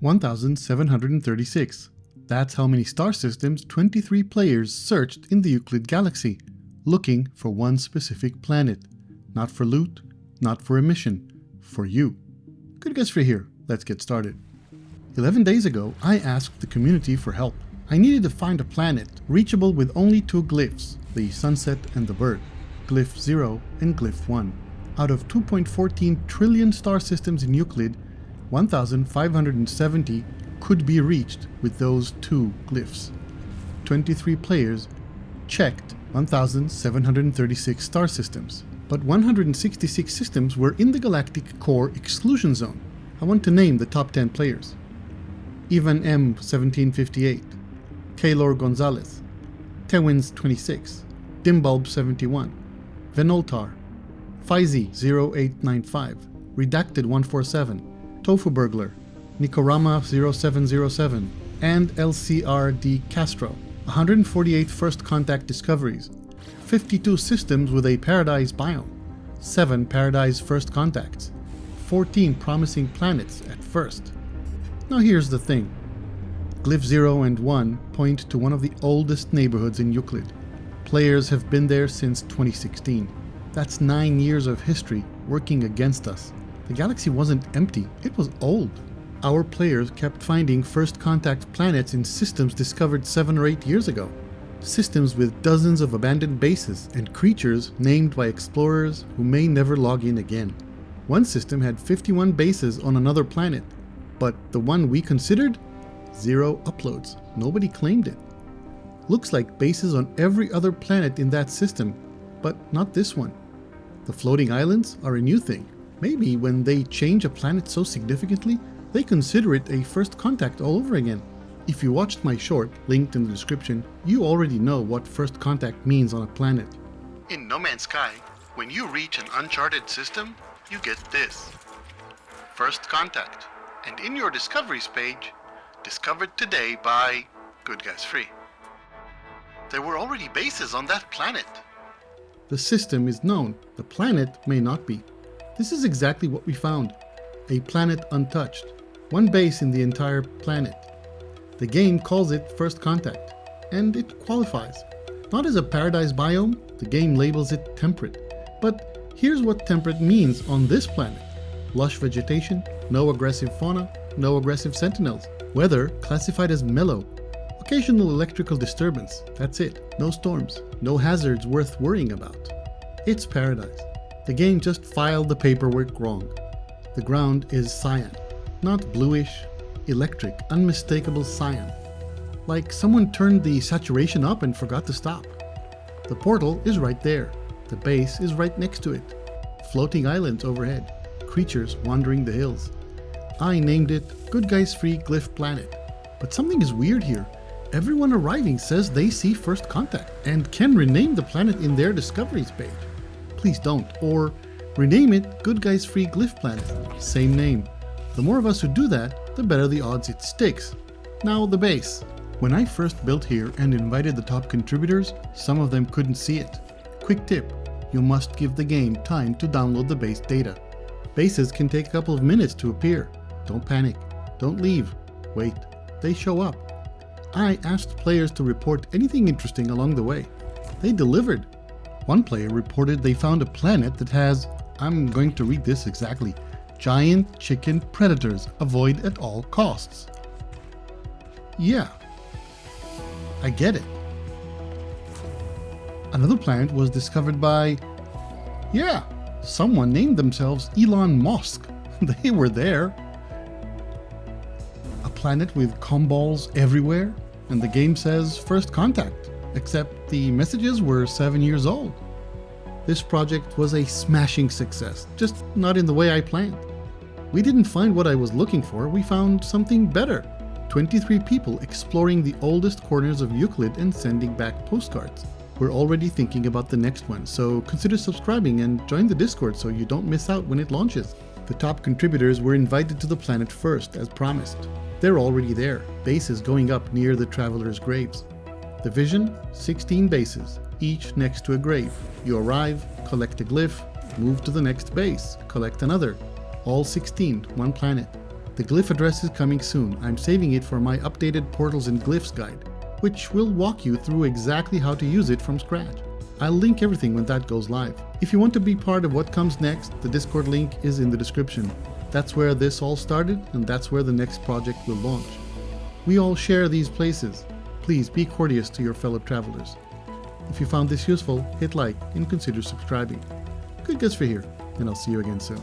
1,736. That's how many star systems 23 players searched in the Euclid galaxy, looking for one specific planet. Not for loot, not for a mission, for you. GoodGuysFree here, let's get started. 11 days ago, I asked the community for help. I needed to find a planet reachable with only two glyphs, the sunset and the bird, glyph 0 and glyph 1. Out of 2.14 trillion star systems in Euclid, 1,570 could be reached with those two glyphs. 23 players checked 1,736 star systems, but 166 systems were in the galactic core exclusion zone. I want to name the top 10 players. Ivan M. 1758, Kaylor Gonzalez, Tewins 26, Dimbulb 71, Venoltar, Faizi 0895, Redacted 147, Tofu Burglar, Nikorama 0707, and LCRD Castro. 148 first contact discoveries, 52 systems with a paradise biome, 7 paradise first contacts, 14 promising planets at first. Now here's the thing. Glyph 0 and 1 point to one of the oldest neighborhoods in Euclid. Players have been there since 2016. That's 9 years of history working against us. The galaxy wasn't empty, it was old. Our players kept finding first contact planets in systems discovered 7 or 8 years ago. Systems with dozens of abandoned bases and creatures named by explorers who may never log in again. One system had 51 bases on another planet, but the one we considered? 0 uploads. Nobody claimed it. Looks like bases on every other planet in that system, but not this one. The floating islands are a new thing. Maybe when they change a planet so significantly, they consider it a first contact all over again. If you watched my short, linked in the description, you already know what first contact means on a planet. In No Man's Sky, when you reach an uncharted system, you get this. First contact. And in your discoveries page, discovered today by GoodGuysFree. There were already bases on that planet. The system is known, the planet may not be. This is exactly what we found. A planet untouched. One base in the entire planet. The game calls it First Contact, and it qualifies. Not as a paradise biome, the game labels it temperate. But here's what temperate means on this planet. Lush vegetation, no aggressive fauna, no aggressive sentinels. Weather classified as mellow. Occasional electrical disturbance, that's it. No storms, no hazards worth worrying about. It's paradise. The game just filed the paperwork wrong. The ground is cyan, not bluish, electric, unmistakable cyan. Like someone turned the saturation up and forgot to stop. The portal is right there. The base is right next to it. Floating islands overhead. Creatures wandering the hills. I named it GoodGuysFree Glyph Planet. But something is weird here. Everyone arriving says they see first contact and can rename the planet in their discoveries page. Please don't, or rename it GoodGuysFree Glyph Planet. Same name. The more of us who do that, the better the odds it sticks. Now the base. When I first built here and invited the top contributors, some of them couldn't see it. Quick tip, you must give the game time to download the base data. Bases can take a couple of minutes to appear. Don't panic. Don't leave. Wait. They show up. I asked players to report anything interesting along the way. They delivered. One player reported they found a planet that has, I'm going to read this exactly, giant chicken predators avoid at all costs. Yeah. I get it. Another planet was discovered by, yeah, someone named themselves Elon Musk. They were there. A planet with comballs everywhere, and the game says first contact, except the messages were 7 years old. This project was a smashing success, just not in the way I planned. We didn't find what I was looking for, we found something better. 23 people exploring the oldest corners of Euclid and sending back postcards. We're already thinking about the next one, so consider subscribing and join the Discord so you don't miss out when it launches. The top contributors were invited to the planet first, as promised. They're already there, bases going up near the travelers' graves. The vision? 16 bases, each next to a grave. You arrive, collect a glyph, move to the next base, collect another. All 16, one planet. The glyph address is coming soon. I'm saving it for my updated Portals and Glyphs guide, which will walk you through exactly how to use it from scratch. I'll link everything when that goes live. If you want to be part of what comes next, the Discord link is in the description. That's where this all started, and that's where the next project will launch. We all share these places. Please be courteous to your fellow travelers. If you found this useful, hit like and consider subscribing. GoodGuysFree here, and I'll see you again soon.